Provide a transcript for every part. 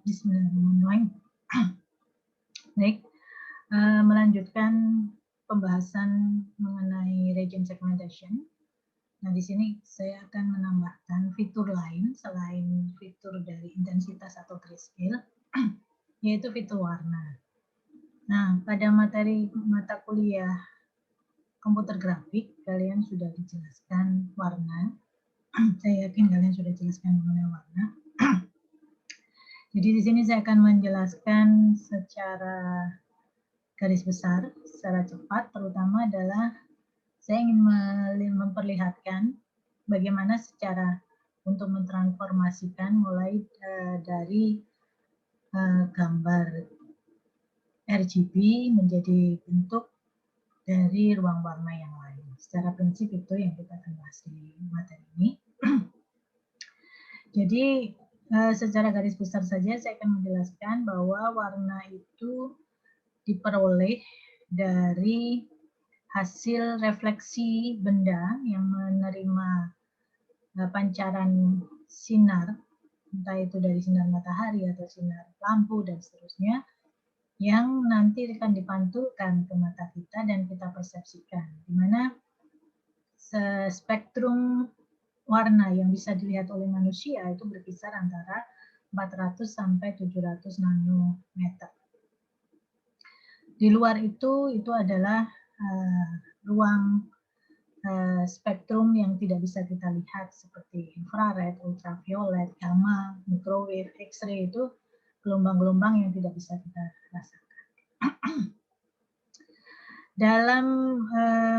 Bismillahirrahmanirrahim. Baik, melanjutkan pembahasan mengenai region segmentation. Nah, di sini saya akan menambahkan fitur lain selain fitur dari intensitas atau grayscale, yaitu fitur warna. Nah, pada materi mata kuliah komputer grafik, kalian sudah dijelaskan warna. Saya yakin kalian sudah jelaskan mengenai warna. Jadi di sini saya akan menjelaskan secara garis besar, secara cepat, terutama adalah saya ingin memperlihatkan bagaimana secara untuk mentransformasikan mulai dari gambar RGB menjadi bentuk dari ruang warna yang lain. Secara prinsip itu yang kita akan bahas di materi ini. Jadi secara garis besar saja saya akan menjelaskan bahwa warna itu diperoleh dari hasil refleksi benda yang menerima pancaran sinar, entah itu dari sinar matahari atau sinar lampu dan seterusnya, yang nanti akan dipantulkan ke mata kita dan kita persepsikan, di mana spektrum warna yang bisa dilihat oleh manusia itu berkisar antara 400 sampai 700 nanometer. Di luar itu adalah ruang spektrum yang tidak bisa kita lihat seperti infrared, ultraviolet, gamma, microwave, X-ray, itu gelombang-gelombang yang tidak bisa kita rasakan. Dalam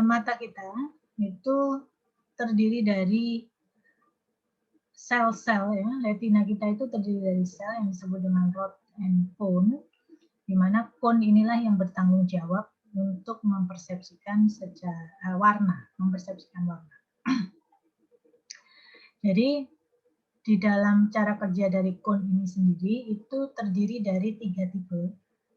mata kita itu terdiri dari sel-sel, ya. Retina kita itu terdiri dari sel yang disebut dengan rod and cone, di mana cone inilah yang bertanggung jawab untuk mempersepsikan secara warna, mempersepsikan warna. Jadi di dalam cara kerja dari cone ini sendiri itu terdiri dari 3 tipe.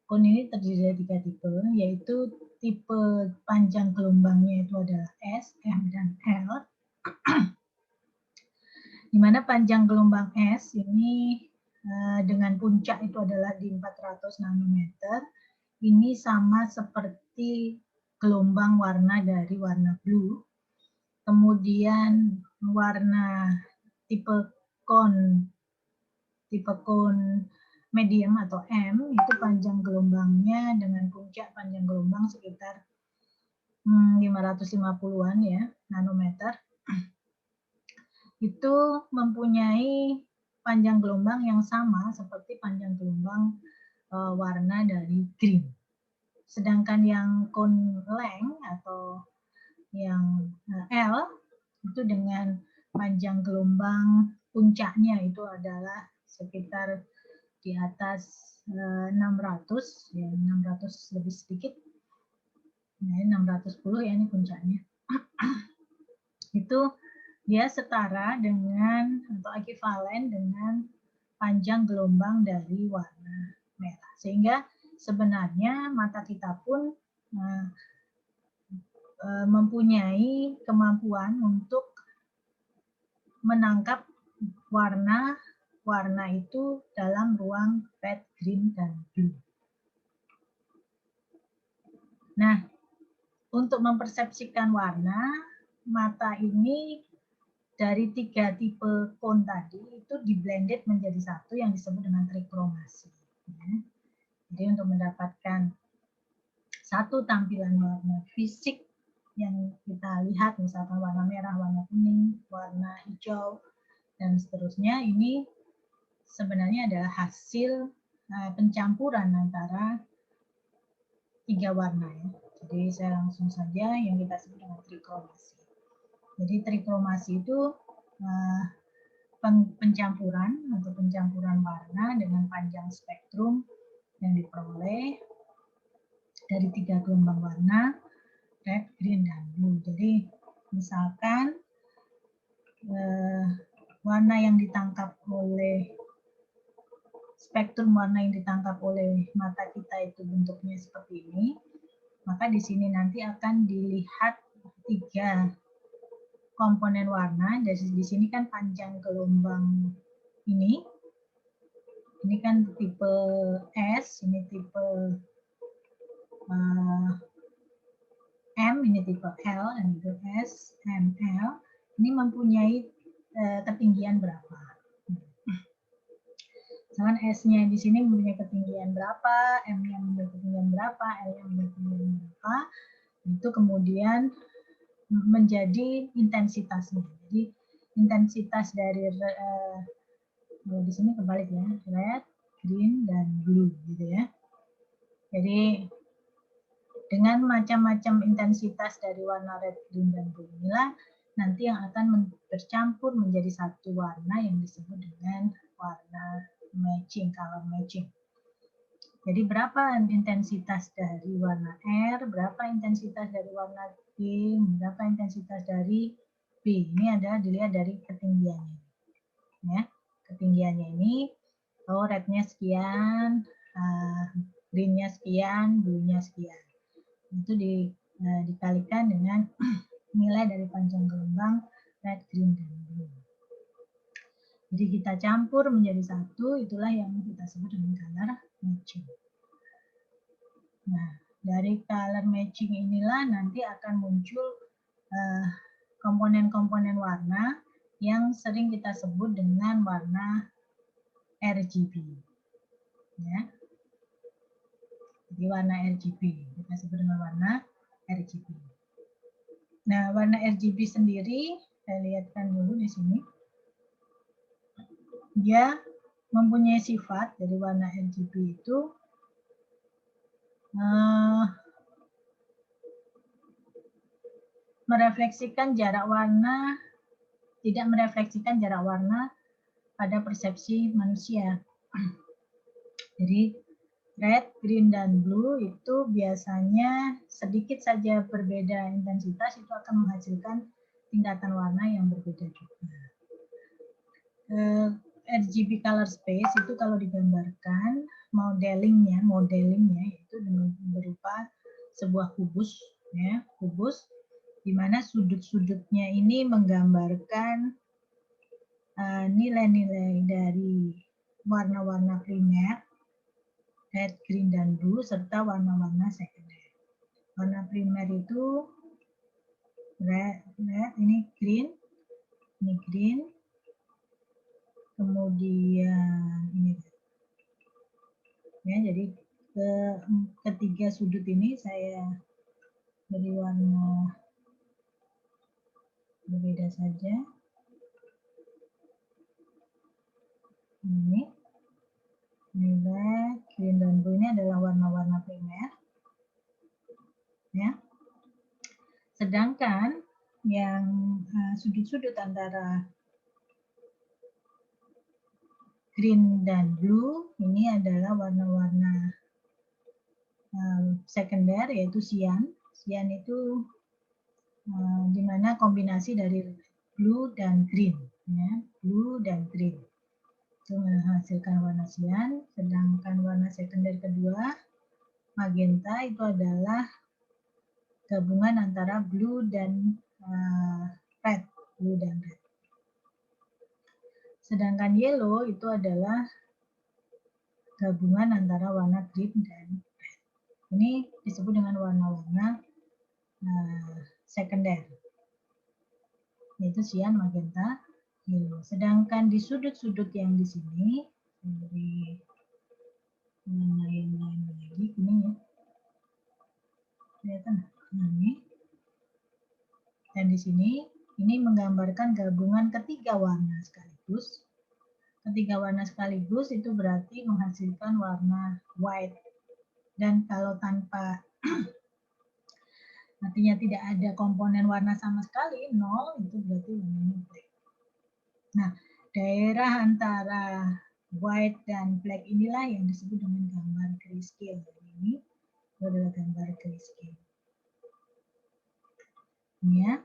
Cone ini terdiri dari 3 tipe, yaitu tipe panjang gelombangnya itu adalah S, M, dan L. Di mana panjang gelombang S ini dengan puncak itu adalah di 400 nanometer, ini sama seperti gelombang warna dari warna blue. Kemudian warna tipe cone medium atau M itu panjang gelombangnya dengan puncak panjang gelombang sekitar 550-an ya nanometer. Itu mempunyai panjang gelombang yang sama seperti panjang gelombang warna dari green. Sedangkan yang cone length atau yang L itu dengan panjang gelombang puncaknya itu adalah sekitar di atas 600 ya, 600 lebih sedikit. Nah, 610 ya ini puncaknya. Itu dia setara dengan atau ekivalen dengan panjang gelombang dari warna merah. Sehingga sebenarnya mata kita pun mempunyai kemampuan untuk menangkap warna itu dalam ruang red, green, dan blue. Nah, untuk mempersepsikan warna, mata ini dari 3 tipe cone tadi itu di-blended menjadi satu yang disebut dengan trikromasi. Ya. Jadi untuk mendapatkan satu tampilan warna fisik yang kita lihat, misalkan warna merah, warna kuning, warna hijau, dan seterusnya, ini sebenarnya adalah hasil pencampuran antara 3 warna ya. Jadi saya langsung saja yang kita sebut dengan trikromasi. Jadi trikromasi itu pencampuran warna dengan panjang spektrum yang diperoleh dari 3 gelombang warna, red, green, dan blue. Jadi misalkan warna yang ditangkap oleh spektrum warna yang ditangkap oleh mata kita itu bentuknya seperti ini, maka di sini nanti akan dilihat 3 komponen warna. Dari di sini kan panjang gelombang ini Ini kan tipe S, ini tipe M, ini tipe L, dan itu S, M, L. Ini mempunyai ketinggian berapa? Misalkan S-nya di sini mempunyai ketinggian berapa, M-nya mempunyai ketinggian berapa, L-nya mempunyai ketinggian berapa, itu kemudian menjadi intensitasnya. Jadi intensitas dari di sini kebalik ya, red, green, dan blue gitu ya. Jadi dengan macam-macam intensitas dari warna red, green, dan blue inilah nanti yang akan bercampur menjadi satu warna yang disebut dengan warna matching, color matching. Jadi berapa intensitas dari warna R, berapa intensitas dari warna B, berapa intensitas dari B. Ini adalah dilihat dari ketinggiannya. Ya, ketinggiannya ini, oh rednya sekian, greennya sekian, blue-nya sekian. Itu dikalikan dengan nilai dari panjang gelombang red, green, dan blue. Jadi kita campur menjadi satu, itulah yang kita sebut dengan color matching. Nah, dari color matching inilah nanti akan muncul komponen-komponen warna yang sering kita sebut dengan warna RGB. Ya. Jadi warna RGB, kita sebut dengan warna RGB. Nah, warna RGB sendiri, saya lihatkan dulu di sini. Dia mempunyai sifat dari warna RGB itu merefleksikan jarak warna, tidak merefleksikan jarak warna pada persepsi manusia. Jadi red, green, dan blue itu biasanya sedikit saja berbeda intensitas itu akan menghasilkan tingkatan warna yang berbeda juga. RGB color space itu kalau digambarkan modelingnya itu dengan berupa sebuah kubus, ya, kubus di mana sudut-sudutnya ini menggambarkan nilai-nilai dari warna-warna primer, red, green, dan blue, serta warna-warna sekunder. Warna primer itu red, ini green, kemudian ini. Ya, jadi ketiga sudut ini saya beri warna berbeda saja. Ini red, green, dan blue ini adalah warna-warna primer. Ya. Sedangkan yang sudut-sudut antara green dan blue ini adalah warna-warna sekunder, yaitu cyan. Cyan itu di mana kombinasi dari blue dan green, ya, blue dan green itu menghasilkan warna cyan. Sedangkan warna sekunder kedua, magenta, itu adalah gabungan antara blue dan red, blue dan red. Sedangkan yellow itu adalah gabungan antara warna green dan red. Ini disebut dengan warna-warna sekunder, yaitu cyan, magenta, yellow. Sedangkan di sudut-sudut yang di sini, dari warna yang lain lagi, kuning ya, kelihatan? Nah, ini. Dan di sini, ini menggambarkan gabungan ketiga warna sekaligus. Ketiga warna sekaligus itu berarti menghasilkan warna white. Dan kalau tanpa, artinya tidak ada komponen warna sama sekali, 0, itu berarti warnanya black. Nah, daerah antara white dan black inilah yang disebut dengan gambar grayscale. Ini adalah gambar grayscale. Ya.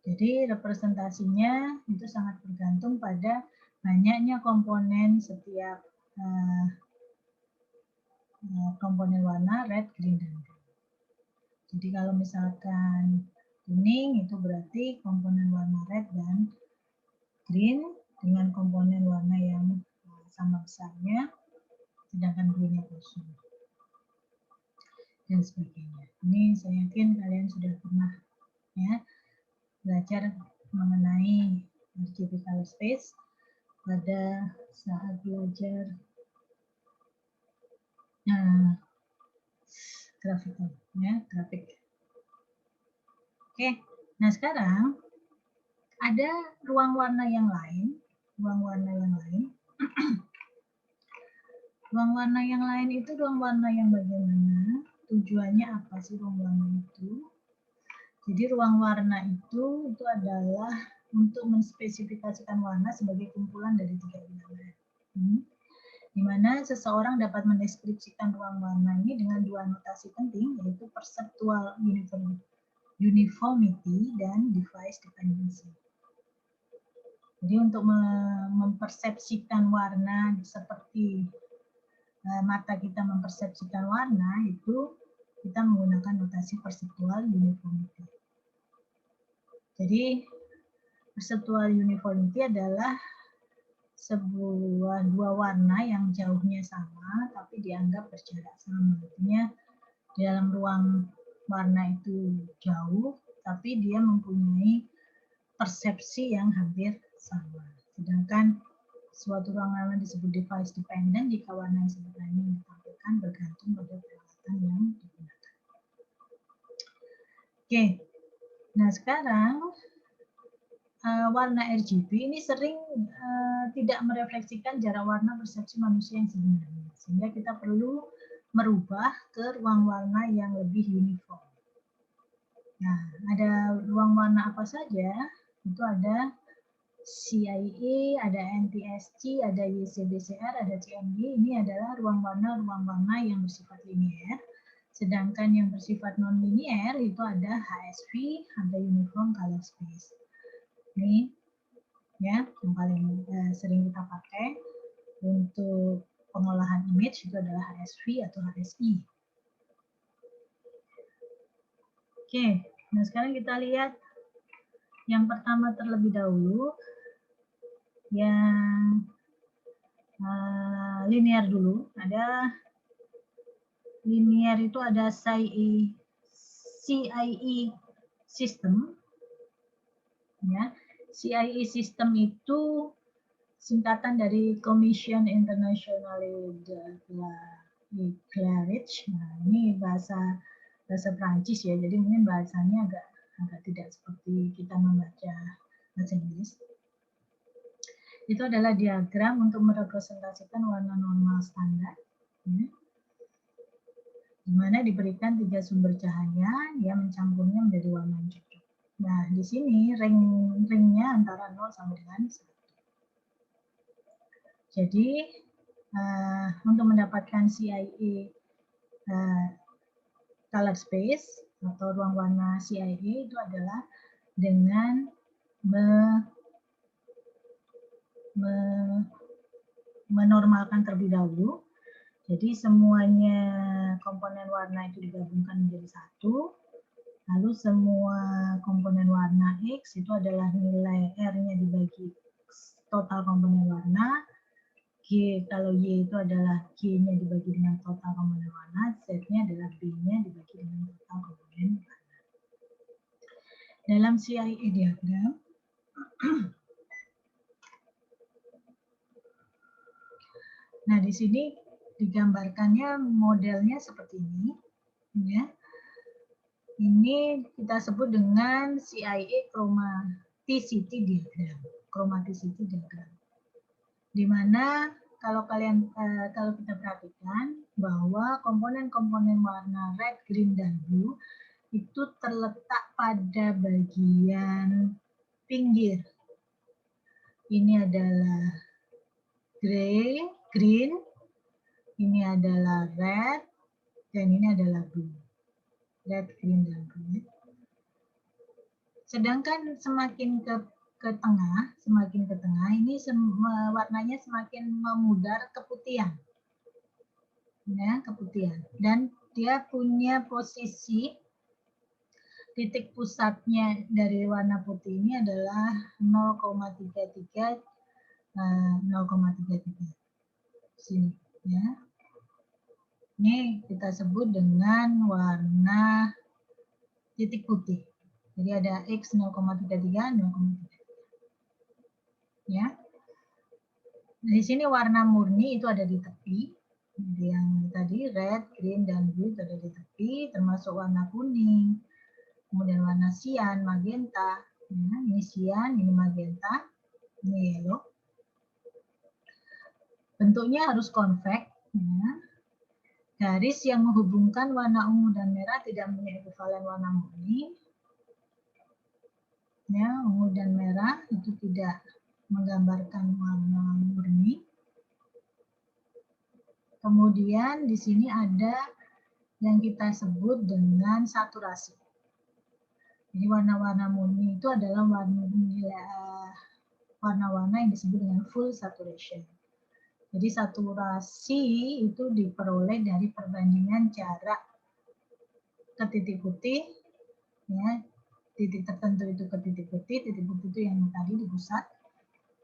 Jadi representasinya itu sangat bergantung pada banyaknya komponen setiap komponen warna red, green, dan blue. Jadi kalau misalkan kuning itu berarti komponen warna red dan green dengan komponen warna yang sama besarnya, sedangkan bluenya kosong. Dan sebagainya. Ini saya yakin kalian sudah pernah ya belajar mengenai RGB color space pada saat belajar grafik ya, grafik. Oke, nah sekarang ada ruang warna yang lain, ruang warna yang lain. Ruang warna yang lain itu ruang warna yang bagaimana? Tujuannya apa sih ruang warna itu? Jadi ruang warna itu adalah untuk menspesifikasikan warna sebagai kumpulan dari 3 bilangan. Di mana seseorang dapat mendeskripsikan ruang warna ini dengan 2 notasi penting, yaitu perceptual uniformity dan device dependency. Jadi untuk mempersepsikan warna seperti mata kita mempersepsikan warna itu kita menggunakan notasi perceptual uniformity. Jadi perceptual uniformity adalah sebuah 2 warna yang jauhnya sama tapi dianggap berjarak sama. Artinya di dalam ruang warna itu jauh tapi dia mempunyai persepsi yang hampir sama. Sedangkan suatu ruang warna disebut device dependent jika warna yang sebenarnya yang ditampilkan bergantung pada peralatan yang digunakan. Oke, nah sekarang warna RGB ini sering tidak merefleksikan jarak warna persepsi manusia yang sebenarnya, sehingga kita perlu merubah ke ruang warna yang lebih uniform. Nah, ada ruang warna apa saja? Itu ada CIE, ada NTSC, ada YCBCR, ada CMY. Ini adalah ruang warna yang bersifat linier. Sedangkan yang bersifat non-linier itu ada HSV, ada Uniform Color Space. Ini ya yang paling sering kita pakai untuk pengolahan image itu adalah HSV atau HSI. Oke, nah sekarang kita lihat yang pertama terlebih dahulu, yang linear dulu. Ada linear itu ada CIE system, ya. CIE system itu singkatan dari Commission Internationale d'Éclairage. Nah, ini bahasa Prancis ya, jadi mungkin bahasanya agak tidak seperti kita membaca bahasa Inggris. Itu adalah diagram untuk merepresentasikan warna normal standar, ya, di mana diberikan 3 sumber cahaya, dia mencampurnya menjadi warna yang cocok. Nah, di sini ringnya antara 0 sampai dengan 1. Jadi, untuk mendapatkan CIE color space atau ruang warna CIE itu adalah dengan menormalkan terlebih dahulu. Jadi semuanya komponen warna itu digabungkan menjadi satu. Lalu semua komponen warna X itu adalah nilai R-nya dibagi total komponen warna. G, kalau Y itu adalah G-nya dibagi dengan total komponen warna, Z-nya adalah B-nya dibagi dengan total komponen warna. Dalam CIE diagram, nah di sini digambarkannya modelnya seperti ini, ya. Ini kita sebut dengan CIE chromaticity diagram, di mana kalau kita perhatikan bahwa komponen-komponen warna red, green, dan blue itu terletak pada bagian pinggir. Ini adalah green, ini adalah red, dan ini adalah blue. Red, green, dan blue. Sedangkan semakin ke tengah, ini warnanya semakin memudar keputihan. Ya, keputihan. Dan dia punya posisi titik pusatnya dari warna putih ini adalah 0,33. Sini, ya. Ini kita sebut dengan warna titik putih. Jadi ada X 0,33, 0,33. Ya. Di sini warna murni itu ada di tepi. Jadi yang tadi red, green, dan blue itu ada di tepi, termasuk warna kuning. Kemudian warna cyan, magenta. Ya, ini cyan, ini magenta, ini yellow. Bentuknya harus convex. Ya. Garis yang menghubungkan warna ungu dan merah tidak punya ekuivalen warna murni. Ya, ungu dan merah itu tidak menggambarkan warna murni. Kemudian di sini ada yang kita sebut dengan saturasi. Jadi warna-warna murni itu adalah warna-warna yang disebut dengan full saturation. Jadi saturasi itu diperoleh dari perbandingan jarak ke titik putih, ya, titik tertentu itu ke titik putih itu yang tadi di pusat,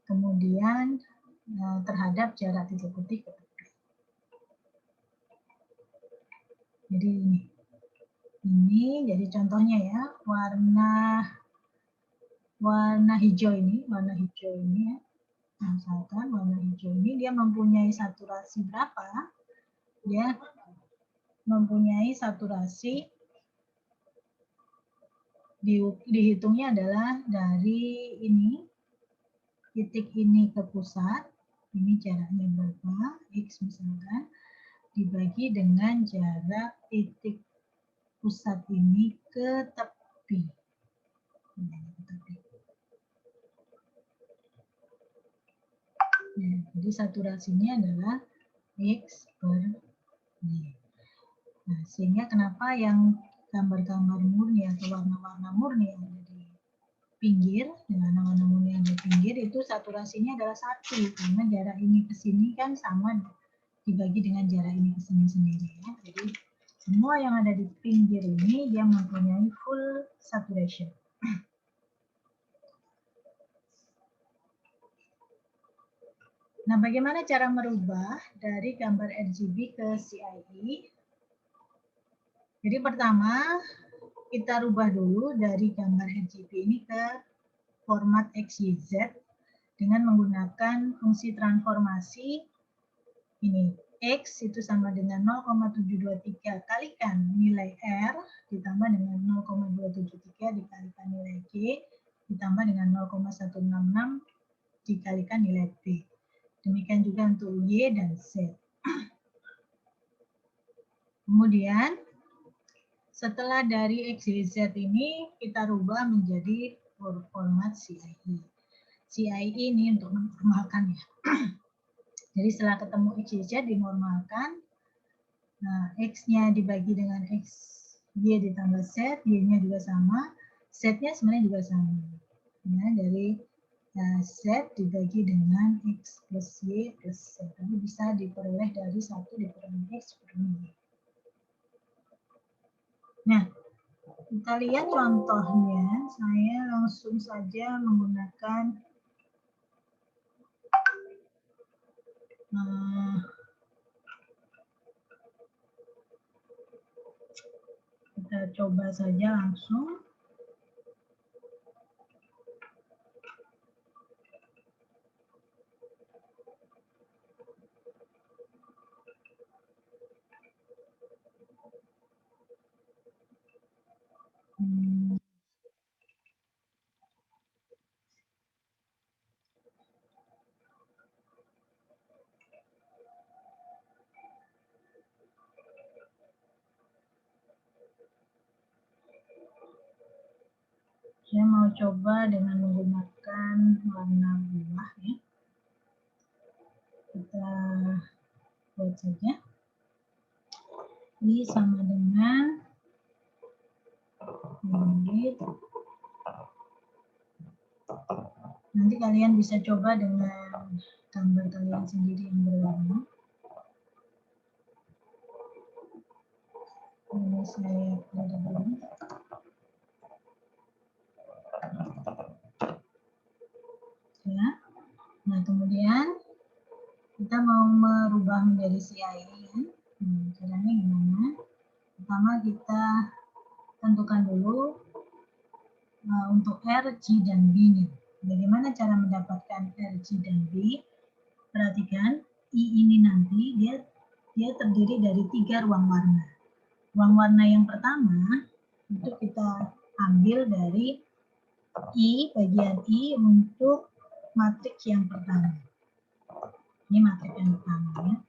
kemudian terhadap jarak titik putih ke tepi. Jadi ini jadi contohnya ya, warna hijau ini ya. Misalkan warna hijau ini dia mempunyai saturasi berapa? Dia mempunyai saturasi dihitungnya adalah dari ini, titik ini ke pusat, ini jaraknya berapa, X misalkan, dibagi dengan jarak titik pusat ini ke tepi. Nah, jadi saturasinya adalah X per Y. Nah, sehingga kenapa yang gambar-gambar murni atau warna-warna murni yang ada di pinggir, dengan warna murni yang ada di pinggir itu saturasinya adalah 1, karena jarak ini ke sini kan sama dibagi dengan jarak ini ke sini sendiri ya. Jadi semua yang ada di pinggir ini dia mempunyai full saturation. Nah, bagaimana cara merubah dari gambar RGB ke CIE? Jadi pertama, kita rubah dulu dari gambar RGB ini ke format XYZ dengan menggunakan fungsi transformasi ini. X itu sama dengan 0,723 kalikan nilai R ditambah dengan 0,273 dikalikan nilai G ditambah dengan 0,166 dikalikan nilai B. Demikian juga untuk Y dan Z. Kemudian setelah dari X, Y, Z ini kita rubah menjadi format CIE. CIE ini untuk menormalkan ya. Jadi setelah ketemu X, Y, Z dinormalkan. Nah, X-nya dibagi dengan X, Y ditambah Z, Y-nya juga sama, Z-nya sebenarnya juga sama. Ya, dari Z dibagi dengan X plus Y plus Z. Tapi bisa diperoleh dari 1 dikurangi X kurangi Y. Nah, kita lihat contohnya. Saya langsung saja menggunakan kita coba saja langsung. Saya mau coba dengan menggunakan warna buah ya. Kita buat saja. Ini sama dengan ini. Nanti kalian bisa coba dengan gambar kalian sendiri yang berwarna. Ini saya pilih dulu. Ya. Nah, kemudian kita mau merubah menjadi CIE ya. Caranya gimana? Pertama kita tentukan dulu untuk R, G, dan B-nya. Bagaimana cara mendapatkan R, G, dan B? Perhatikan, I ini nanti dia terdiri dari 3 ruang warna. Ruang warna yang pertama itu kita ambil dari I, bagian I untuk matriks yang pertama. Ini matriks yang pertama ya.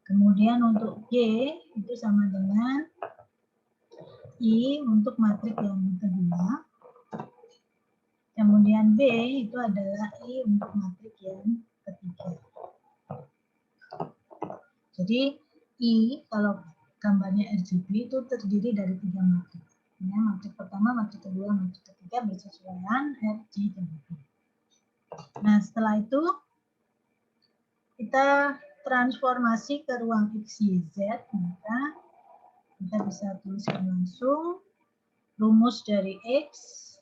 Kemudian untuk G itu sama dengan I untuk matriks yang kedua. Kemudian B itu adalah I untuk matriks yang ketiga. Jadi I kalau gambarnya RGB itu terdiri dari 3 matriks. Ya, matriks pertama, matriks kedua, matriks ketiga bersesuaian R, G, dan B. Nah, setelah itu kita transformasi ke ruang X, Y, Z, maka kita bisa tuliskan langsung rumus dari X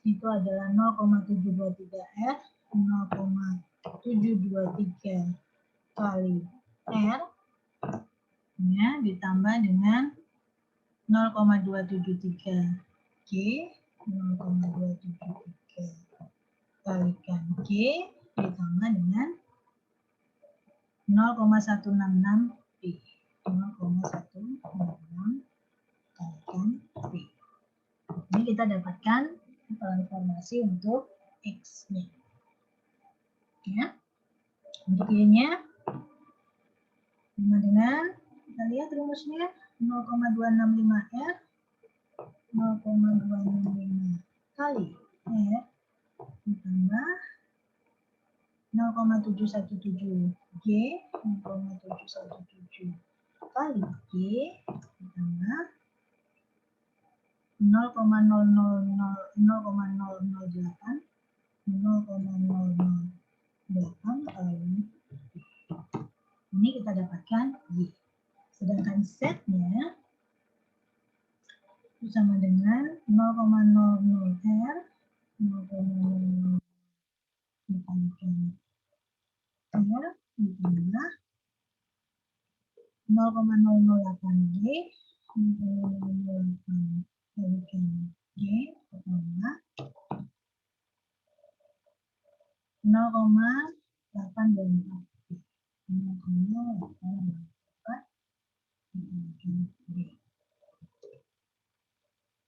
itu adalah 0,723R, 0,723 kali R, ya, ditambah dengan 0,273 G, 0,273 kalikan G, ditambah dengan 0,166 P, 0,166 kalikan P. Ini kita dapatkan informasi untuk X-nya. Ya. Untuk Y-nya sama dengan, kita lihat rumusnya 0,265R, 0,265 kali R ditambah 0,717 G, 0,717 kali G ditambah 0,008 kali ini kita dapatkan Y. Sedangkan Z-nya itu sama dengan 0,00R, 0,00 dikalikan R ditambah 0,008 G, 0,008 kalikan G ditambah 0,824 B. 0,824 B.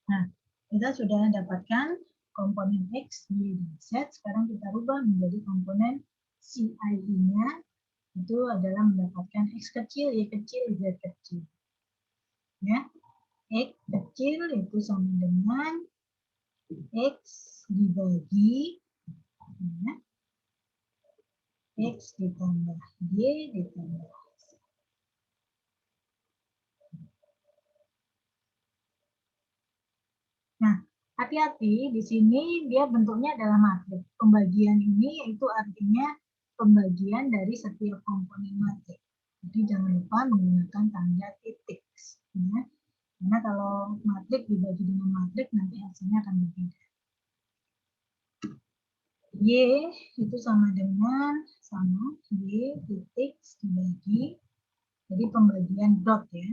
Nah, kita sudah dapatkan komponen X, Y, dan Z. Sekarang kita rubah menjadi komponen CIE-nya. Itu adalah mendapatkan X kecil, Y kecil, Z kecil. Ya, X kecil itu sama dengan X dibagi ya, X ditambah Y ditambah Z. Nah, hati-hati di sini dia bentuknya adalah matriks. Pembagian ini itu artinya pembagian dari setiap komponen matriks. Jadi jangan lupa menggunakan tanda titik. Ya. Karena kalau matriks dibagi dengan matriks nanti hasilnya akan berbeda. Y itu sama dengan Y titik dibagi. Jadi pembagian dot ya.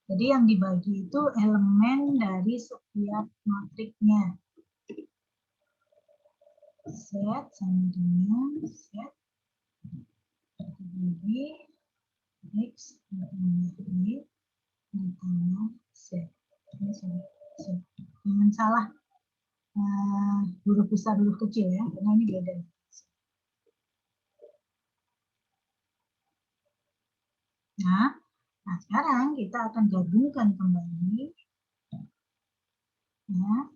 Jadi yang dibagi itu elemen dari setiap matriksnya. Z sama dengan Z dibagi X ditambah Y ditambah Z. Jangan salah huruf besar huruf kecil ya, karena ini beda. Nah, sekarang kita akan gabungkan kembali ya.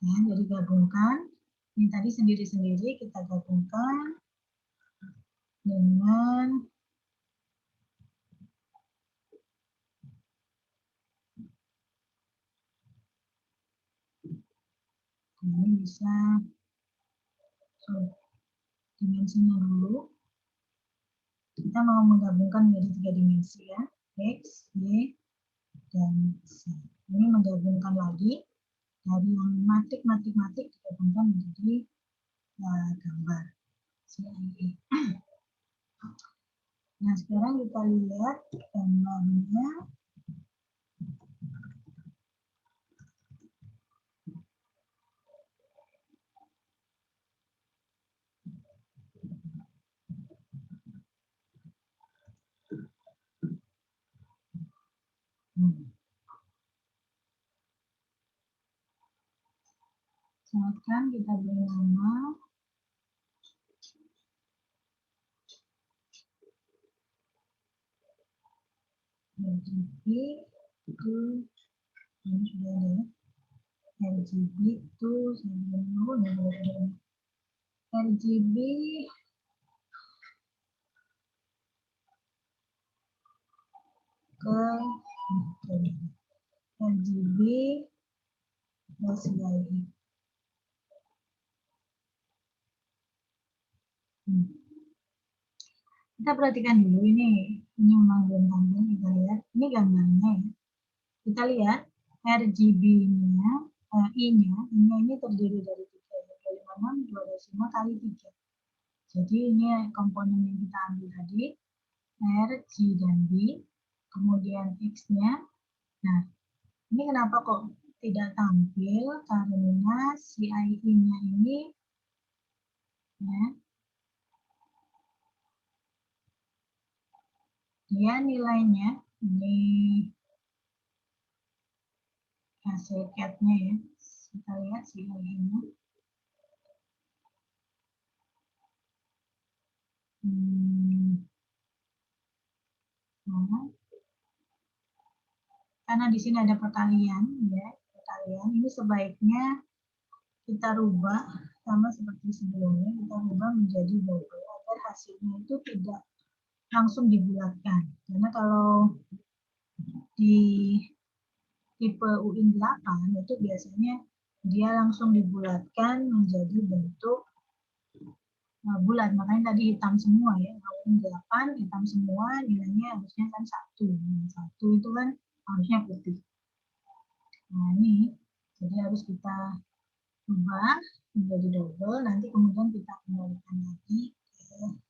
Ya, jadi gabungkan. Ini tadi sendiri-sendiri kita gabungkan dengan ini bisa dimensinya dulu. Kita mau menggabungkan menjadi 3 dimensi ya. X, Y, matrik digabungkan menjadi gambar CIA. Nah, sekarang kita lihat gambarnya. Misalkan kita beri nama RGB itu ini sudah ada RGB itu RGB ke RGB CIA. Kita perhatikan dulu ini memang belum tampil, kita lihat ini gambarnya ya. Kita lihat RGB-nya, I-nya ini terdiri dari 3,56 2 desimal kali 3. Jadi ini komponen yang kita ambil tadi, R, G, dan B, kemudian X-nya. Nah, ini kenapa kok tidak tampil? Karena si I-nya ini ya, dia nilainya ini hasil CAD-nya ya. Kita lihat si I-nya. Karena di sini ada perkalian ya, perkalian ini sebaiknya kita rubah sama seperti sebelumnya, kita rubah menjadi double agar hasilnya itu tidak langsung dibulatkan. Karena kalau di tipe UIN 8 itu biasanya dia langsung dibulatkan menjadi bentuk bulat, makanya tadi hitam semua ya. Kalau UIN 8 hitam semua, nilainya harusnya kan 1. Nah, 1 itu kan harusnya putih. Nah, ini jadi harus kita ubah menjadi double, nanti kemudian kita kembalikan lagi ke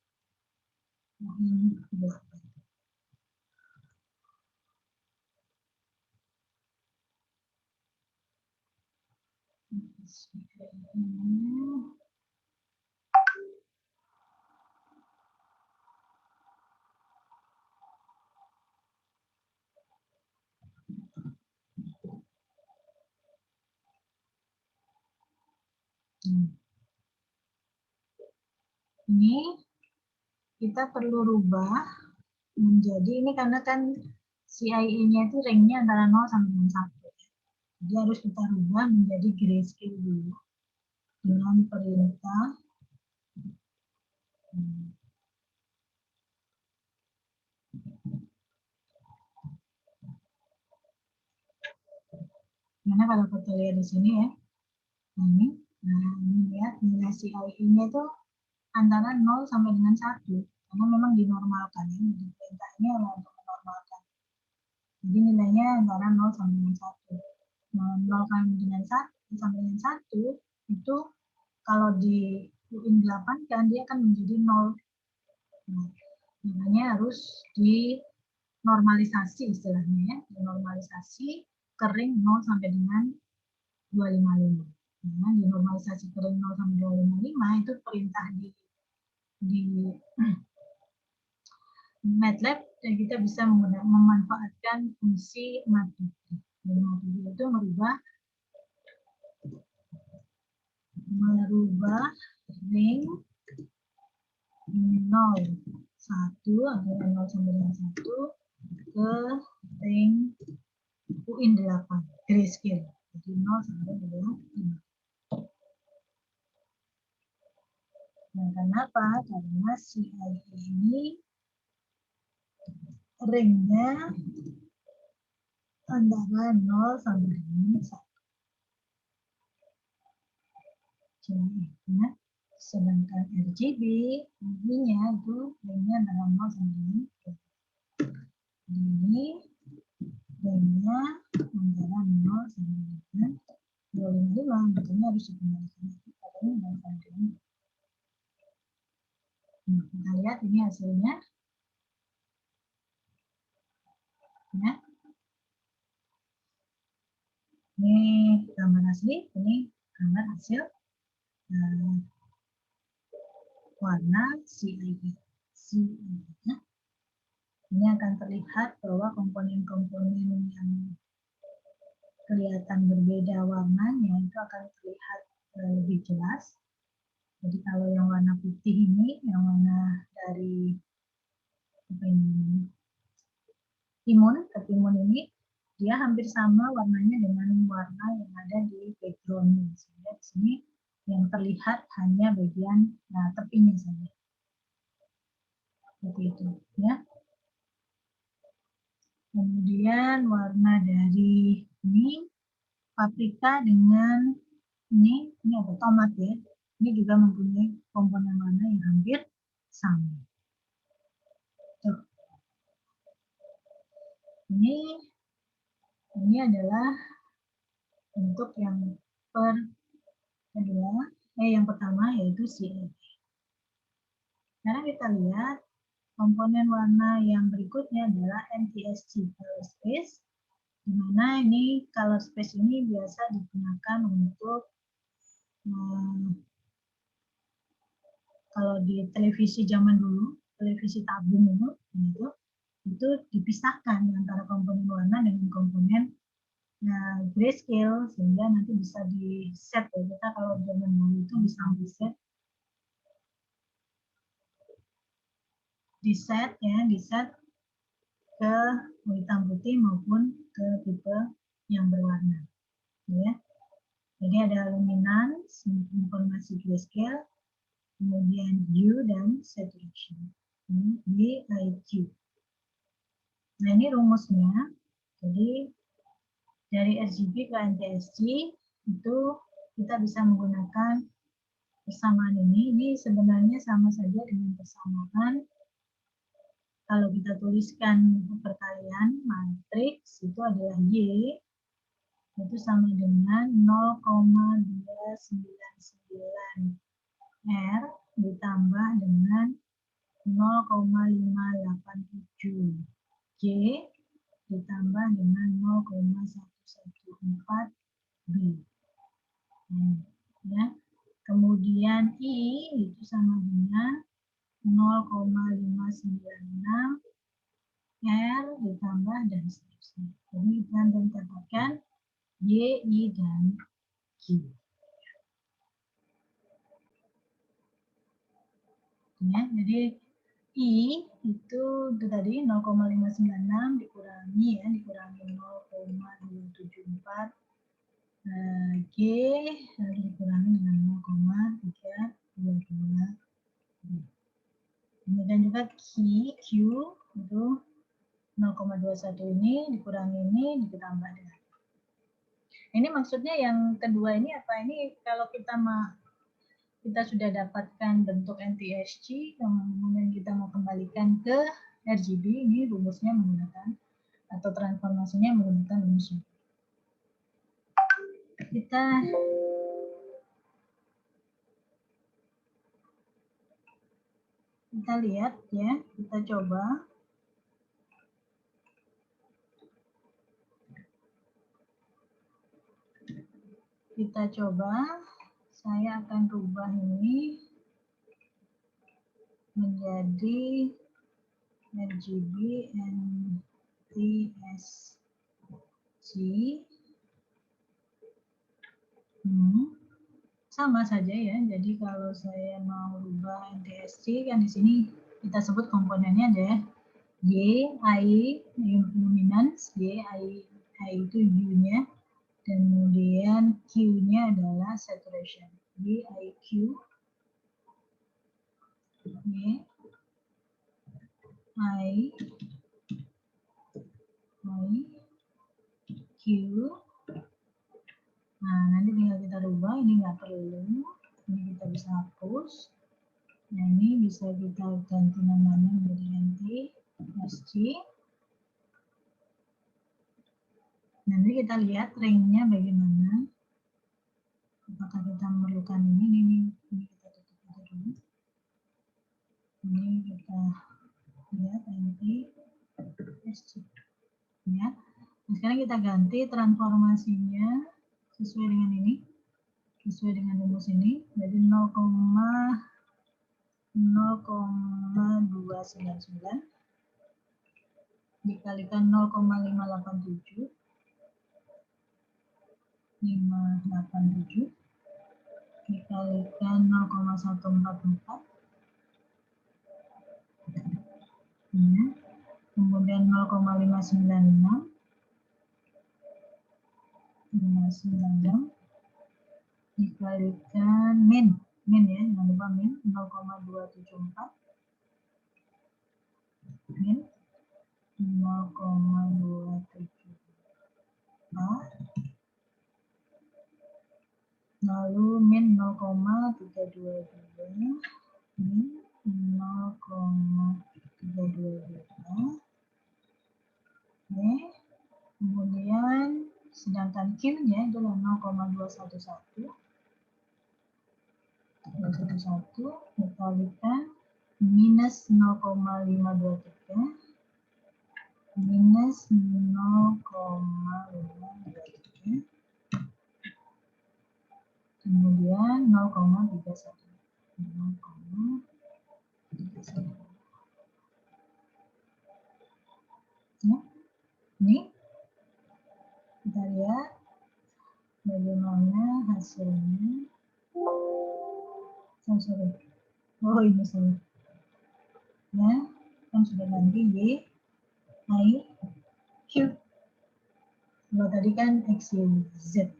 UIN 8. Ini kita perlu rubah menjadi ini karena kan CIE-nya itu ringnya antara 0 sampai dengan 1. Jadi harus kita rubah menjadi grayscale dulu dengan perintah karena kalau kita lihat di sini ya, ini lihat nilai CIE-nya itu antara 0 sampai dengan 1 karena memang dinormalkan ya, jadi perintahnya untuk menormalkan. Jadi nilainya antara 0 sampai dengan 1. 0 sampai dengan 1 itu kalau di UIN 8 kan dia akan menjadi 0. Nah, makanya harus dinormalisasi istilahnya ya, dinormalisasi kering 0 sampai dengan 255. Nah, dinormalisasi kering 0 sampai 255 itu perintah di MATLAB dan kita bisa memanfaatkan fungsi matrix. Matrix itu merubah ring 0 1 antara 0 sampai dengan 1 ke ring UIN 8 grayscale. Jadi 0 sampai dengan 5. Nah, kenapa? Karena CIE ini ringnya antara 0 sampai dengan 1. Nah, sedangkan RGB ringnya itu ringnya antara 0 sampai dengan 1. Ini ringnya antara 0 sampai dengan 255, hasilnya harus dikembalikan. Kita lihat ini hasilnya. Ya. Ini gambar asli, ini gambar hasil warna CIB. Ya. Ini akan terlihat bahwa komponen-komponen yang kelihatan berbeda warnanya itu akan terlihat lebih jelas. Jadi kalau yang warna putih ini, yang warna dari ketimun ini, dia hampir sama warnanya dengan warna yang ada di background-nya. Sehingga di sini yang terlihat hanya bagian tepinya saja. Seperti itu, ya. Kemudian warna dari ini paprika dengan ini ada tomat ya. Ini juga mempunyai komponen warna yang hampir sama. Tuh. Ini adalah untuk yang yang pertama yaitu CIB. Sekarang kita lihat komponen warna yang berikutnya adalah NTSC color space, di mana ini color space ini biasa digunakan untuk kalau di televisi zaman dulu, televisi tabung itu dipisahkan antara komponen warna dengan komponen grayscale, sehingga nanti bisa di set ya. Kita kalau zaman dulu itu bisa di set ke hitam putih maupun ke tipe yang berwarna ya. Jadi ada luminance, informasi grayscale, kemudian hue dan saturation. Ini DIQ. Nah, ini rumusnya. Jadi dari RGB ke NTSC itu kita bisa menggunakan persamaan ini. Ini sebenarnya sama saja dengan persamaan kalau kita tuliskan perkalian matriks itu adalah Y itu sama dengan 0,299 R ditambah dengan 0,587 J ditambah dengan 0,114 B. Ya. Kemudian I itu sama dengan 0,596 R ditambah dan seterusnya. Jadi kita dapatkan Y, I, dan Q. Ya, jadi I itu tadi 0,596 dikurangi 0,274 G harus dikurangi dengan 0,322. Kemudian juga Q itu 0,21 ini dikurangi ini ditambah dengan. Ini maksudnya yang kedua ini apa? Ini kalau kita sudah dapatkan bentuk NTSC, kemudian kita mau kembalikan ke RGB, ini rumusnya menggunakan atau transformasinya menggunakan rumus. Kita lihat ya, kita coba. Saya akan rubah ini menjadi RGB NTSC. Sama saja ya. Jadi kalau saya mau rubah NTSC kan di sini kita sebut komponennya ada Y, I, luminance, Y, I itu U-nya, dan kemudian Q-nya adalah saturation. Y, I, Q, Y, I, Q. Nah, nanti tinggal kita rubah, ini nggak perlu. Ini kita bisa hapus. Nah, ini bisa kita ganti namanya menjadi NTSC. Nanti kita lihat ringnya bagaimana. Apakah kita memerlukan ini kita tutup aja dulu. Ini kita lihat NTSC. Ya. Nah, sekarang kita ganti transformasinya sesuai dengan ini, sesuai dengan rumus ini. Jadi 0,299 dikalikan 0,587 dikalikan 0,144 ya. Kemudian 0,596 dikalikan min ya, jangan lupa min 0,274 min 0,274 lalu min 0,322 min 0,322 oke. Kemudian sedangkan Q-nya adalah 0,211 dikalikan minus 0,523 minus 0,523 kemudian 0,31 ya. Ini kita lihat bagaimana hasilnya. Oh ini salah ya, kan sudah ganti Y I Q. Kalau tadi kan X Y Z.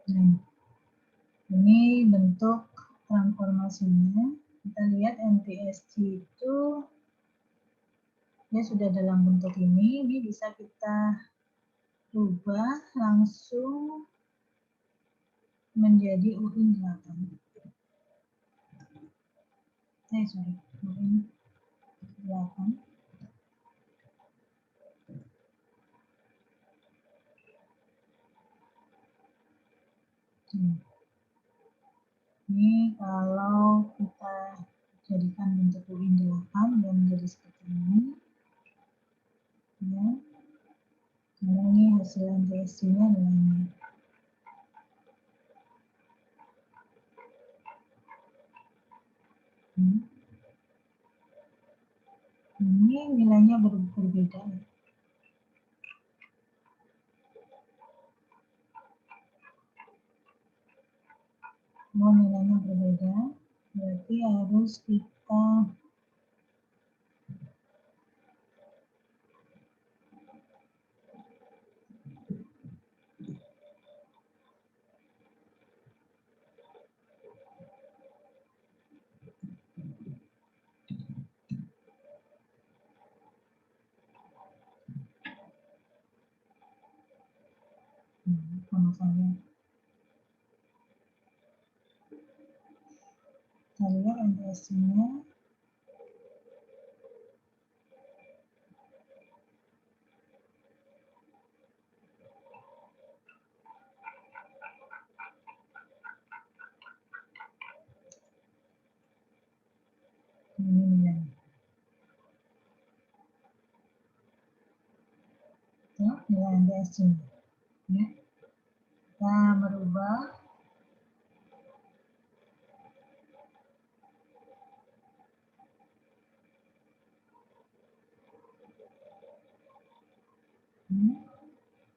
Nah, ini bentuk transformasinya. Kita lihat NTSC itu dia sudah dalam bentuk ini bisa kita rubah langsung menjadi UIN 8. UIN 8. Ini kalau kita jadikan bentuk UIN 8 dan menjadi seperti ini. Ya. Karena ini hasil NTSC-nya adalah ini. Ini nilainya berbeda. Nilainya berbeda, berarti harus kita sama saja. Kita lihat NTSC-nya. Ini nilai. Ya, nilai NTSC-nya. Ya. Kita merubah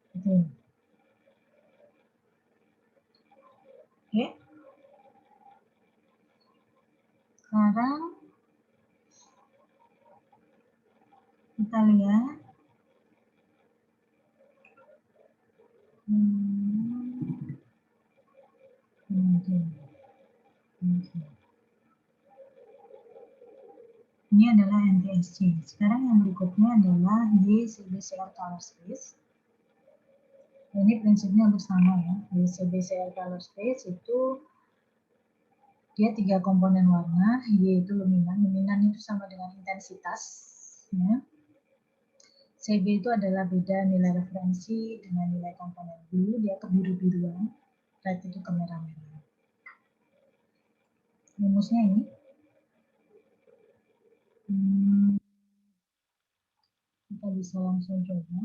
oke. Sekarang kita lihat ini adalah NTSC. Sekarang yang berikutnya adalah YCBCR color space. Ini prinsipnya bersama ya. YCBCR color space itu dia 3 komponen warna, Y itu luminan. Luminan itu sama dengan intensitas. Ya. C CB itu adalah beda nilai referensi dengan nilai komponen blue, dia kebiru-biruan, red itu kemerah-merahan. Rumusnya ini. Kita bisa langsung coba.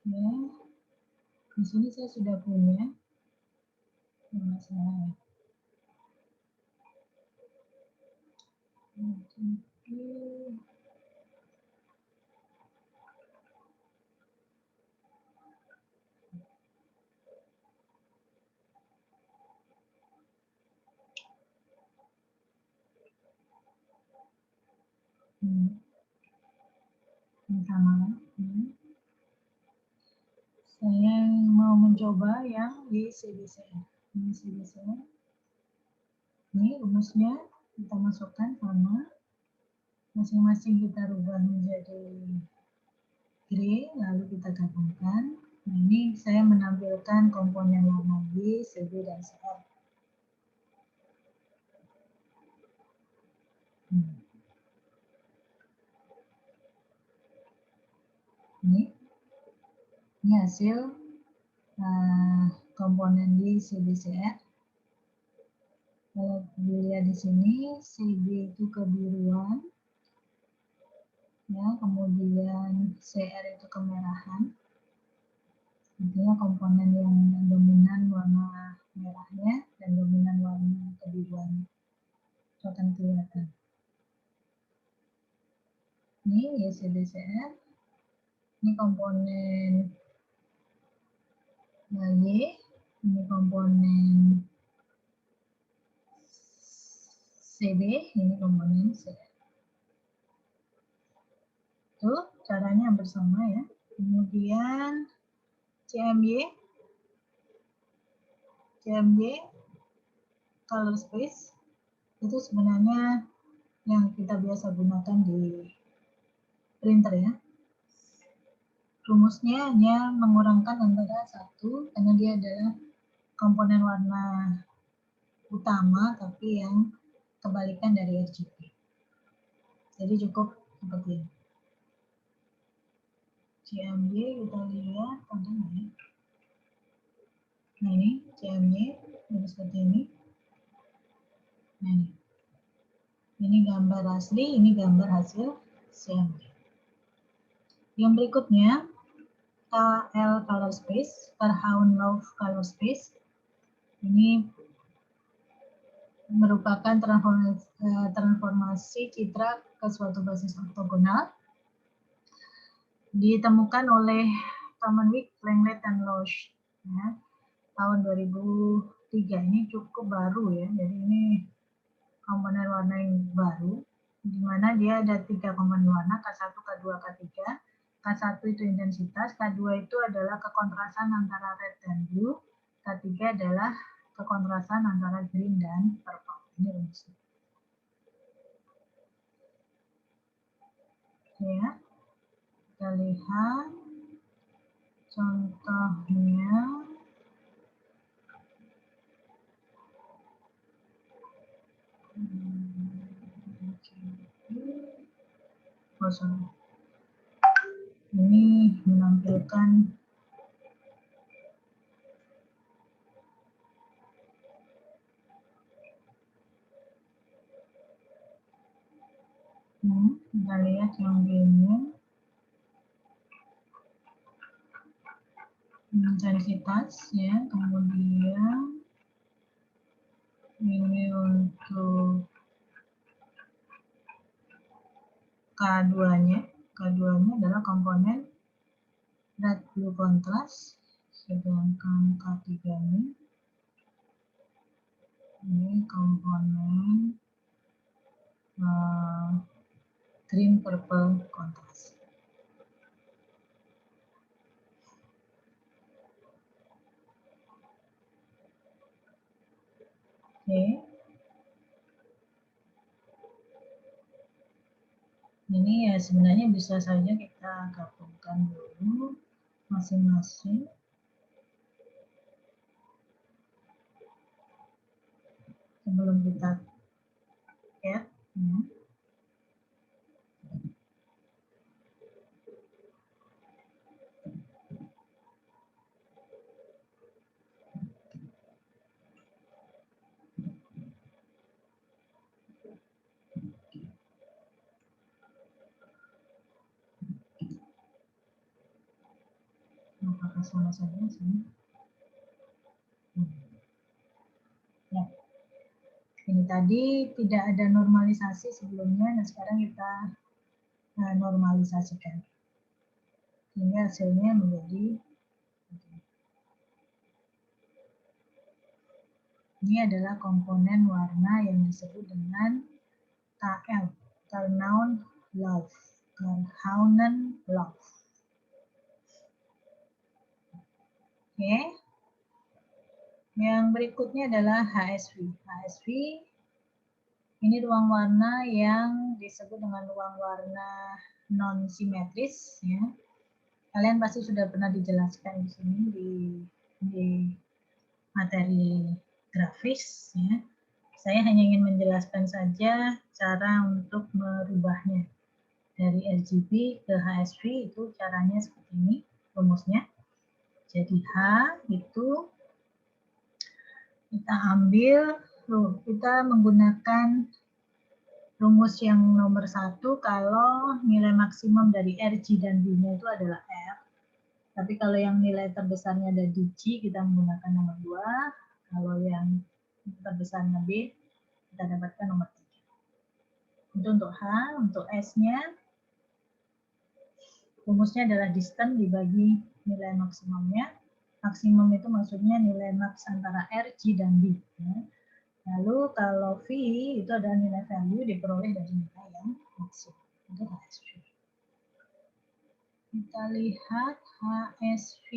Ya, di sini saya sudah punya. Nggak salah ya. Sama. Saya mau mencoba yang di CBCR. Ini CBCR. Ini rumusnya kita masukkan sama. Masing-masing kita rubah menjadi gray, lalu kita gabungkan. Nah, ini saya menampilkan komponen warna Y, CB, dan CR. Ini hasil komponen Y, CB, CR. Kalau dilihat di sini, CB itu kebiruan, ya, kemudian CR itu kemerahan. Artinya komponen yang dominan warna merahnya dan dominan warna kebiruan itu akan kelihatan. Ini YCBCR, ini komponen Y, ini komponen CB, ini komponen CR. Itu caranya hampir sama ya. Kemudian CMY color space itu sebenarnya yang kita biasa gunakan di printer ya. Rumusnya hanya mengurangkan antara satu karena dia adalah komponen warna utama tapi yang kebalikan dari RGB. Jadi cukup seperti ini. CMY kita lihat ada nggak ya? Nah ini CMY jadi seperti ini. Nah ini gambar asli, ini gambar hasil CMY. Yang berikutnya KL color space, Terhune-Love color space. Ini merupakan transformasi citra ke suatu basis ortogonal. Ditemukan oleh Commonwealth, Langlet, dan Losch ya, tahun 2003. Ini cukup baru ya, jadi ini komponen warna yang baru, di mana dia ada 3 komponen warna, K1, K2, K3. K1 itu intensitas, K2 itu adalah kekontrasan antara red dan blue, K3 adalah kekontrasan antara green dan purple. Ini rumusnya. Ya, kita lihat contohnya. Ini menampilkan kita lihat yang ini intensitas ya, kemudian ini untuk K2-nya adalah komponen red blue contrast, sedangkan K3 ini komponen green purple contrast. Oke. Ini ya sebenarnya bisa saja kita gabungkan dulu masing-masing. Sebelum kita Ya. Apakah sama saja sini? Ya. Ini tadi tidak ada normalisasi sebelumnya, dan sekarang kita normalisasikan. Sehingga hasilnya menjadi ini adalah komponen warna yang disebut dengan KL, Karnaun Lauf, Karhaunen Lauf. Oke. Yang berikutnya adalah HSV. HSV ini ruang warna yang disebut dengan ruang warna non simetris, ya. Kalian pasti sudah pernah dijelaskan di sini di materi grafis, ya. Saya hanya ingin menjelaskan saja cara untuk merubahnya dari RGB ke HSV. Itu caranya seperti ini rumusnya. Jadi H itu kita menggunakan rumus yang nomor 1 kalau nilai maksimum dari RG dan B-nya itu adalah R. Tapi kalau yang nilai terbesarnya ada di G, kita menggunakan nomor 2. Kalau yang terbesarnya B, kita dapatkan nomor 3. Itu untuk H. Untuk S-nya, rumusnya adalah distance dibagi nilai maksimumnya. Maksimum itu maksudnya nilai maks antara R, G, dan B. Ya. Lalu kalau V itu adalah nilai value diperoleh dari nilai yang maksimum. Itu HSV. Kita lihat HSV,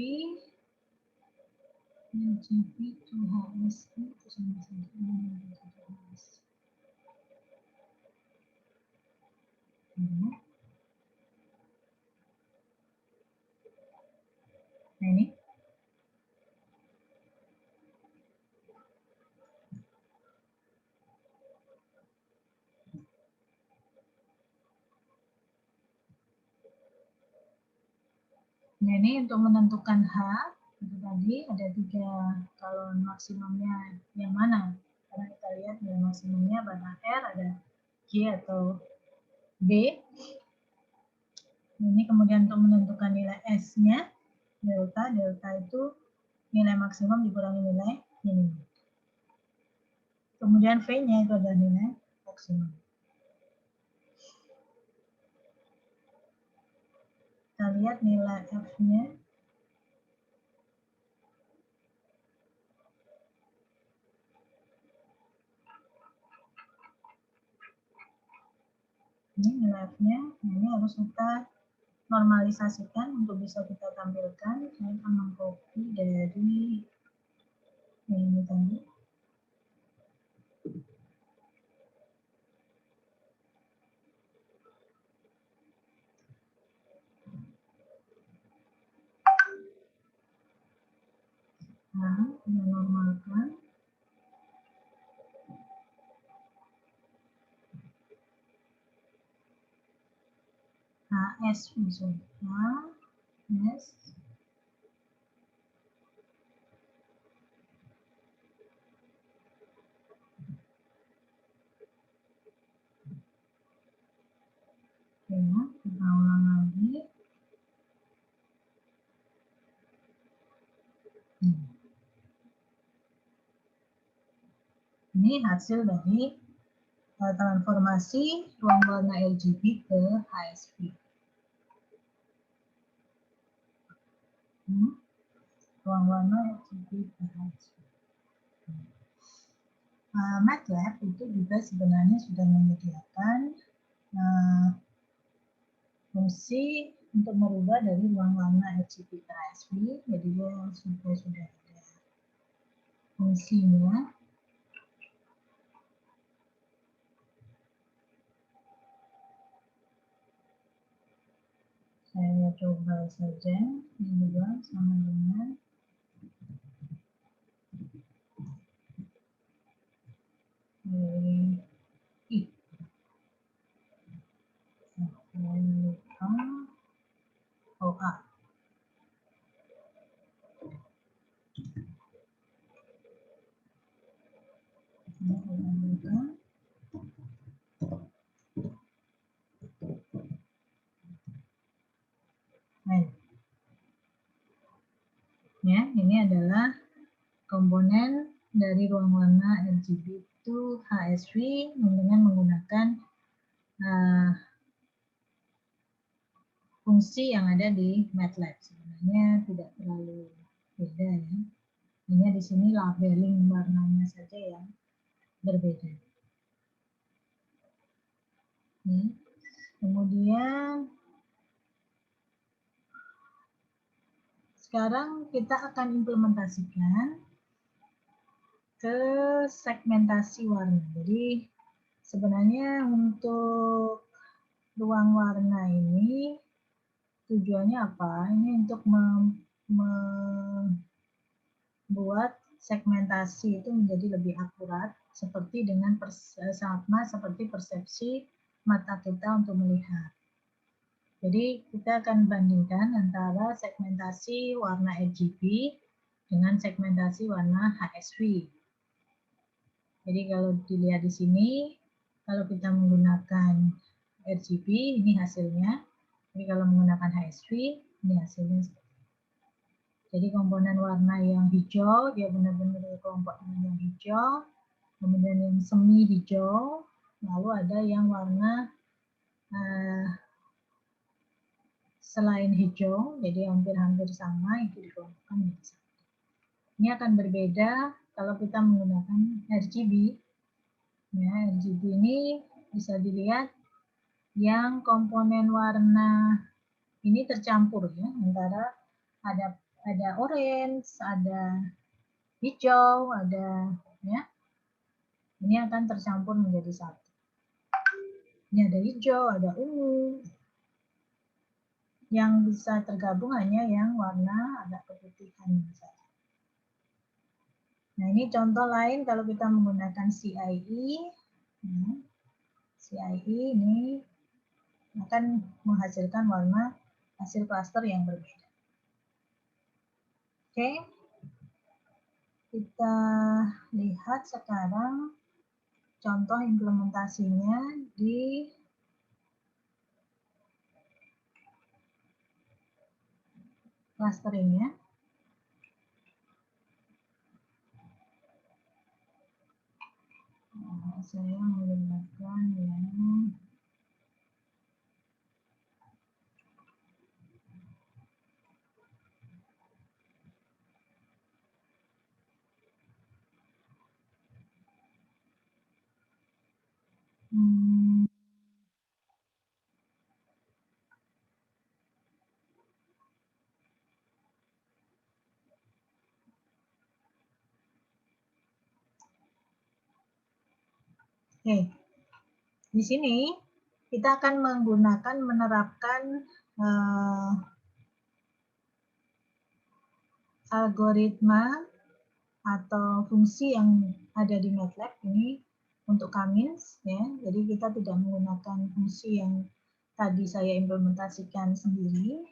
RGB to HSV itu sama saja. Nah ini. Nah ini untuk menentukan H, itu tadi ada 3 kalau maksimumnya yang mana. Karena kita lihat nilai maksimumnya pada R, ada G atau B. Ini kemudian untuk menentukan nilai S-nya, delta itu nilai maksimum dikurangi nilai minimum. Kemudian V-nya itu adalah nilai maksimum. Kita lihat nilai F-nya. Ini nilai F-nya, ini harus kita normalisasikan untuk bisa kita tampilkan. Saya akan mengcopy dari ini tadi. Nah, menormalkan. HS misalnya, HS. Ya, kita ulang lagi. Ini hasil dari transformasi ruang warna RGB ke HSV. Ruang warna RGB ke HSV. MATLAB itu juga sebenarnya sudah menyediakan fungsi untuk merubah dari ruang warna RGB ke HSV. Jadi dia sudah ada fungsinya. Saya coba saja, ini juga sama dengan I. Nah, ya, ini adalah komponen dari ruang warna RGB itu HSV dengan menggunakan fungsi yang ada di MATLAB. Sebenarnya tidak terlalu beda ya. Hanya di sini labeling warnanya saja yang berbeda. Kemudian sekarang kita akan implementasikan ke segmentasi warna. Jadi sebenarnya untuk ruang warna ini tujuannya apa? Ini untuk membuat segmentasi itu menjadi lebih akurat, seperti dengan sama seperti persepsi mata kita untuk melihat. Jadi kita akan bandingkan antara segmentasi warna RGB dengan segmentasi warna HSV. Jadi kalau dilihat di sini, kalau kita menggunakan RGB, ini hasilnya. Jadi kalau menggunakan HSV, ini hasilnya. Jadi komponen warna yang hijau, dia benar-benar kelompok yang hijau. Kemudian yang semi hijau, lalu ada yang warna selain hijau, jadi hampir-hampir sama, itu dikelompokkan menjadi satu. Ini akan berbeda kalau kita menggunakan RGB. Ya, RGB ini bisa dilihat yang komponen warna ini tercampur ya, antara ada orange, ada hijau, ada ya. Ini akan tercampur menjadi satu. Ini ada hijau, ada ungu. Yang bisa tergabung hanya yang warna agak keputihan saja. Nah, ini contoh lain kalau kita menggunakan CIE. CIE ini akan menghasilkan warna hasil klaster yang berbeda. Oke. Kita lihat sekarang contoh implementasinya di clustering ya. Nah, saya menggunakan yang Oke, di sini kita akan menerapkan algoritma atau fungsi yang ada di MATLAB ini untuk Cummins ya. Jadi kita tidak menggunakan fungsi yang tadi saya implementasikan sendiri.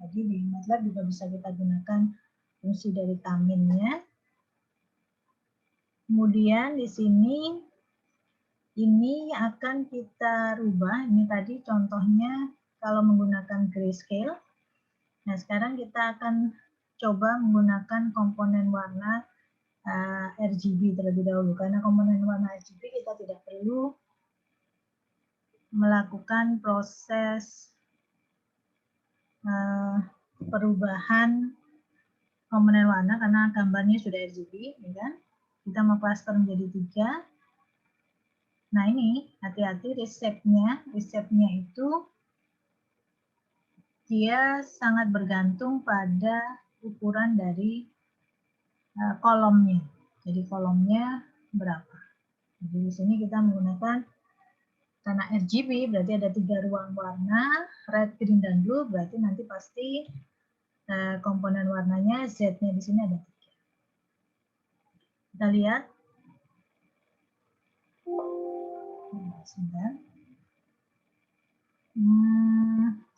Jadi di MATLAB juga bisa kita gunakan fungsi dari Cummins-nya. Kemudian di sini ini akan kita rubah. Ini tadi contohnya kalau menggunakan grayscale. Nah, sekarang kita akan coba menggunakan komponen warna RGB terlebih dahulu. Karena komponen warna RGB kita tidak perlu melakukan proses perubahan komponen warna karena gambarnya sudah RGB, ya kan? Kita mau cluster menjadi 3. Nah, ini hati-hati resepnya itu dia sangat bergantung pada ukuran dari kolomnya. Jadi kolomnya berapa. Jadi di sini kita menggunakan karena RGB berarti ada 3 ruang warna, red, green, dan blue, berarti nanti pasti komponen warnanya Z-nya di sini ada 3. Kita lihat. Sebentar.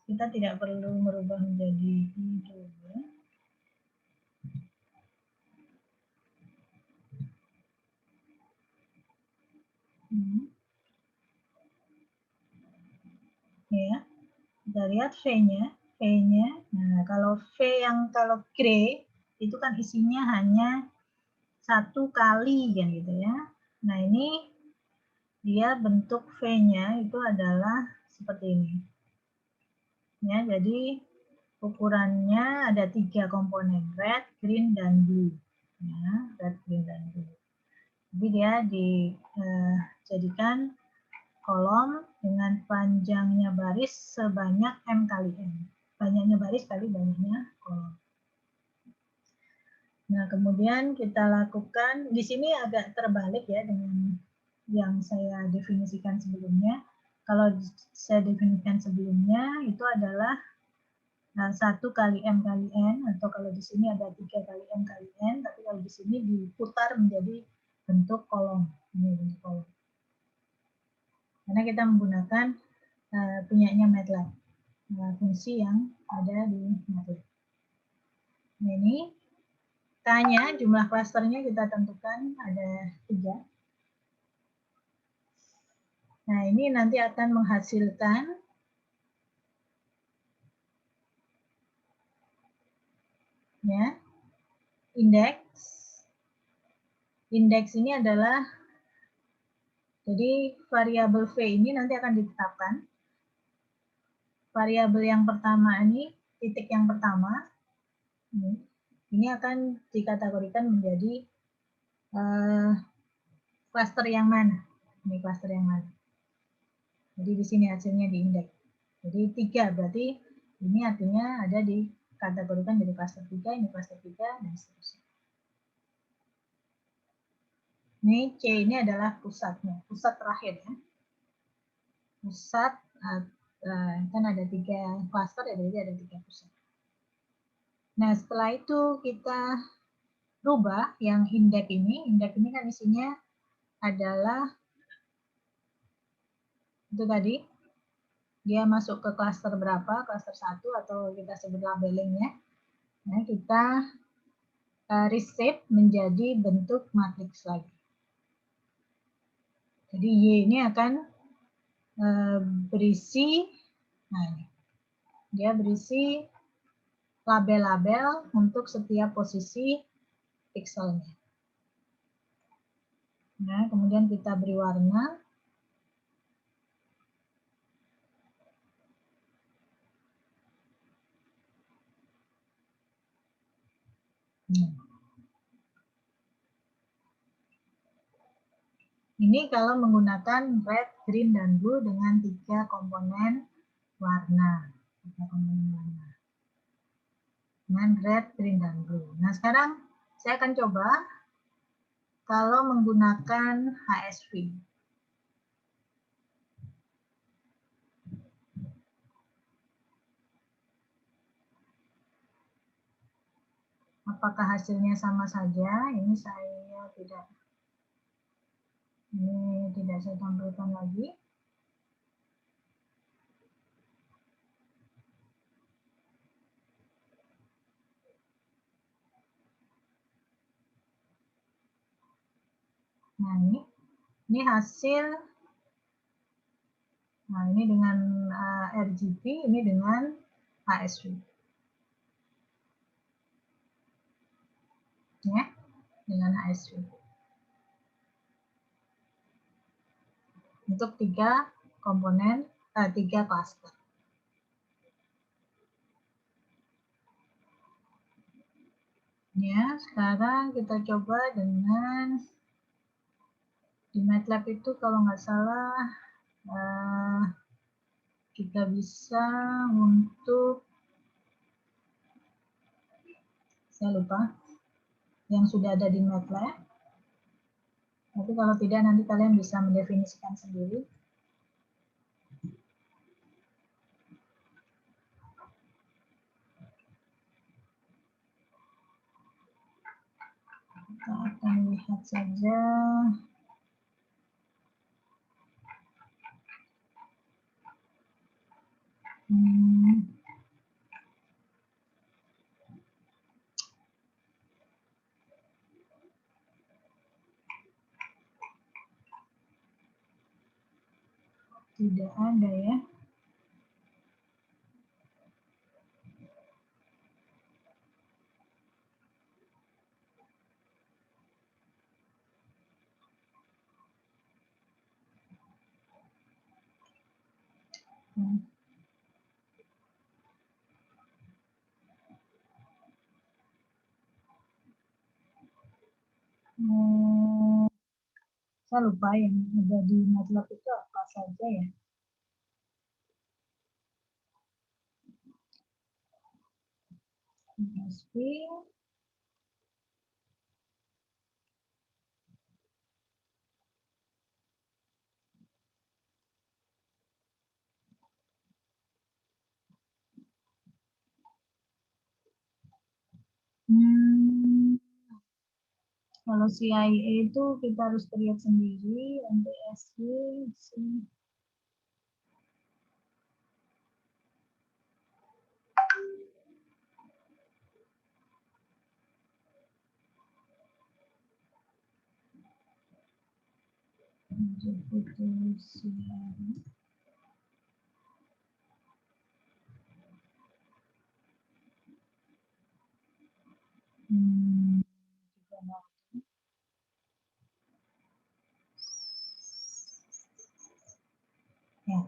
Kita tidak perlu merubah menjadi hijau ya. Ya, kita lihat V-nya. Nah, kalau kalau gray itu kan isinya hanya satu kali kan gitu ya. Nah, ini dia bentuk V-nya itu adalah seperti ini. Ya, jadi ukurannya ada 3 komponen, red, green, dan blue. Ya, red, green, dan blue. Jadi dia dijadikan kolom dengan panjangnya baris sebanyak M kali N. Banyaknya baris kali banyaknya kolom. Nah, kemudian kita lakukan, di sini agak terbalik ya dengan yang saya definisikan sebelumnya. Kalau saya definisikan sebelumnya itu adalah 1 kali M kali N, atau kalau di sini ada 3 kali M kali N, tapi kalau di sini diputar menjadi bentuk kolom. Ini bentuk kolom. Karena kita menggunakan punyanya MATLAB, fungsi yang ada di MATLAB. Nah, ini K-nya, jumlah klasternya kita tentukan ada 3. Nah, ini nanti akan menghasilkan ya, indeks. Indeks ini adalah, jadi variabel V ini nanti akan ditetapkan. Variabel yang pertama ini, titik yang pertama, ini akan dikategorikan menjadi klaster yang mana. Ini klaster yang mana. Jadi di sini hasilnya di indeks. Jadi 3 berarti ini artinya ada dikategorikan jadi klaster 3, ini klaster 3, dan seterusnya. Ini C ini adalah pusatnya, pusat terakhir ya. Pusat, kan ada 3 klaster ya, jadi ada 3 pusat. Nah, setelah itu kita rubah yang indeks ini kan isinya adalah itu tadi, dia masuk ke klaster berapa, klaster 1 atau kita sebut labelingnya. Nah, kita reshape menjadi bentuk matriks lagi. Jadi Y ini akan berisi, nah ini, dia berisi label-label untuk setiap posisi pixelnya. Nah, kemudian kita beri warna. Ini kalau menggunakan red, green, dan blue dengan 3 komponen warna. 3 komponen warna. Dengan red, green, dan blue. Nah, sekarang saya akan coba kalau menggunakan HSV. Apakah hasilnya sama saja? Ini saya tidak saya tampilkan lagi. Nah, ini hasil. Nah, ini dengan RGB, ini dengan HSV. Ya, dengan HSV. Untuk 3 komponen, 3 cluster. Ya, sekarang kita coba dengan di MATLAB itu kalau nggak salah kita bisa untuk, saya lupa, yang sudah ada di MATLAB. Tapi kalau tidak nanti kalian bisa mendefinisikan sendiri. Kita akan lihat saja. Tidak ada ya. Saya lupa yang ada di MATLAB itu apa saja ya. Spring. Kalau CIA itu kita harus lihat sendiri, NTSC, ya.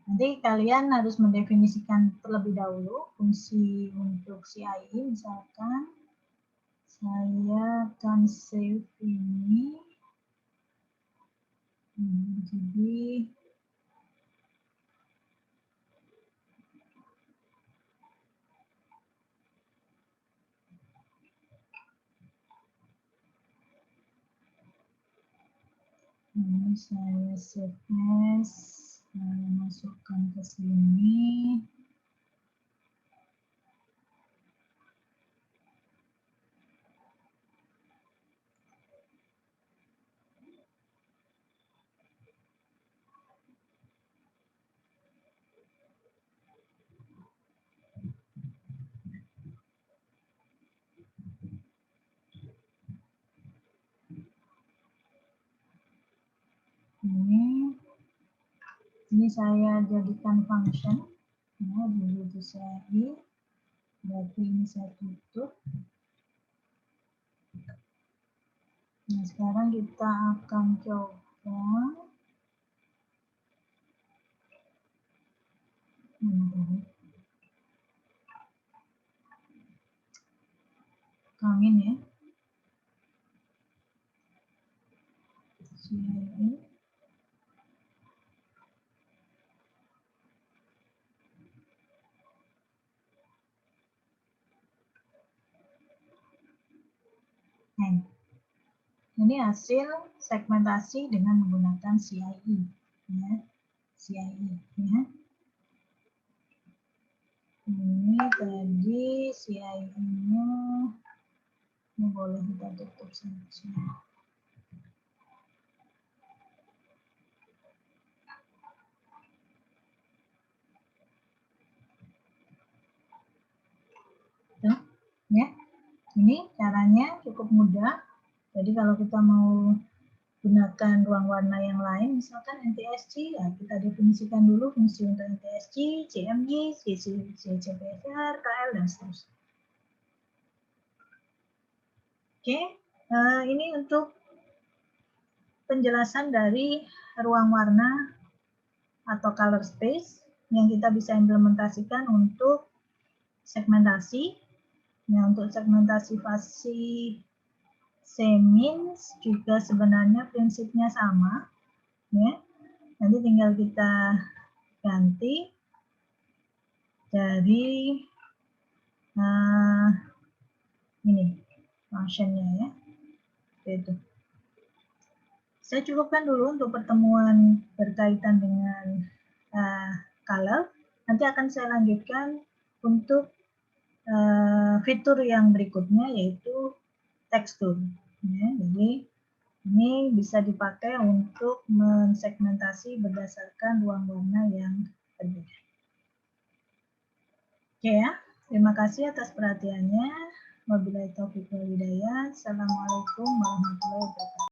Nanti kalian harus mendefinisikan terlebih dahulu fungsi untuk CIE. Misalkan saya akan save ini. Jadi ini saya save as, saya masukkan ke sini. Ini saya jadikan function, ya, begitu CIE, berarti ini saya tutup. Nah, sekarang kita akan coba kawin ya, CIE. Nah, ini hasil segmentasi dengan menggunakan CIE, ya, CIE, ya. Ini tadi CIE-nya, ini boleh kita tutup saja. Tuh, ya. Ini caranya cukup mudah. Jadi kalau kita mau gunakan ruang warna yang lain, misalkan NTSC, ya kita definisikan dulu fungsi untuk NTSC, CMY, CCPSR, KL, dan seterusnya. Oke, ini untuk penjelasan dari ruang warna atau color space yang kita bisa implementasikan untuk segmentasi. Nah, untuk segmentasi fasi semins juga sebenarnya prinsipnya sama, ya. Nanti tinggal kita ganti dari ini functionnya, ya. Itu. Saya cukupkan dulu untuk pertemuan berkaitan dengan color. Nanti akan saya lanjutkan untuk fitur yang berikutnya, yaitu tekstur. Ya, jadi ini bisa dipakai untuk mensegmentasi berdasarkan ruang warna yang berbeda. Oke ya, terima kasih atas perhatiannya. Wabillahi taufiq wal hidayah. Assalamualaikum warahmatullahi wabarakatuh.